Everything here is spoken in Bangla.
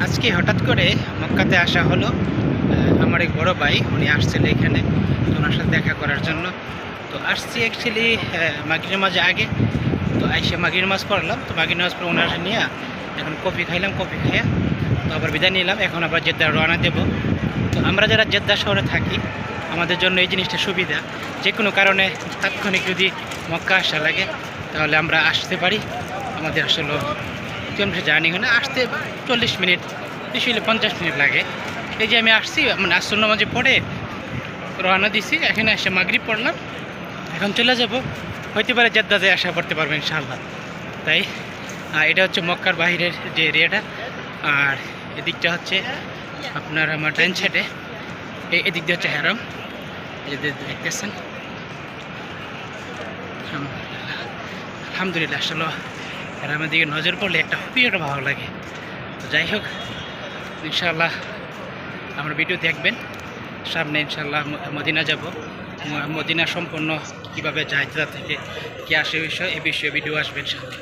আজকে হঠাৎ করে মক্কাতে আসা হলো। আমার এক বড় ভাই উনি আসছিল এখানে, তো ওনার সাথে দেখা করার জন্য। তো আসছি অ্যাকচুয়ালি মাগরিব নামাজে আগে। তো আইসে মাগরিব নামাজ পড়লাম, তো মাগরিব নামাজ পড়ে ওনার নিয়ে এখন কফি খাইলাম, কফি খাইয়া তো আবার বিদায় নিলাম। এখন আবার জেদ্দা রওনা দেব। তো আমরা যারা জেদ্দা শহরে থাকি আমাদের জন্য এই জিনিসটা সুবিধা, যে কোনো কারণে তাৎক্ষণিক যদি মক্কা আসা লাগে তাহলে আমরা আসতে পারি। আমাদের আসলে কিলোমিটার জার্নি হয় না, আসতে 40 মিনিট, বেশি হলে 50 মিনিট লাগে। এই যে আমি আসছি, মানে আসর নামাজে পড়ে রওনা দিছি, এখানে এসে মাগরিব পড়লাম, এখন চলে যাব। হইতে পারে জেদ্দাতে আসা পড়তে পারবো ইনশাআল্লাহ। তাই এটা হচ্ছে মক্কার বাহিরের যে এরিয়াটা। আর এদিকটা হচ্ছে আপনার আমার ডান সাইডে, এদিক দিয়ে হচ্ছে হ্যারম, এই যে দেখতেছেন। আলহামদুলিল্লাহ, আসলে হ্যারামের দিকে নজর পড়লে একটা খুবই একটা ভালো লাগে। তো যাই হোক, ইনশাআল্লাহ আমার ভিডিও দেখবেন। সামনে ইনশাআল্লাহ মদিনা যাব। মদিনা সম্পূর্ণ কীভাবে যায়, জেদ্দা থেকে কী আসে বিষয়, এ বিষয়ে ভিডিও আসবে ইনশাআল্লাহ।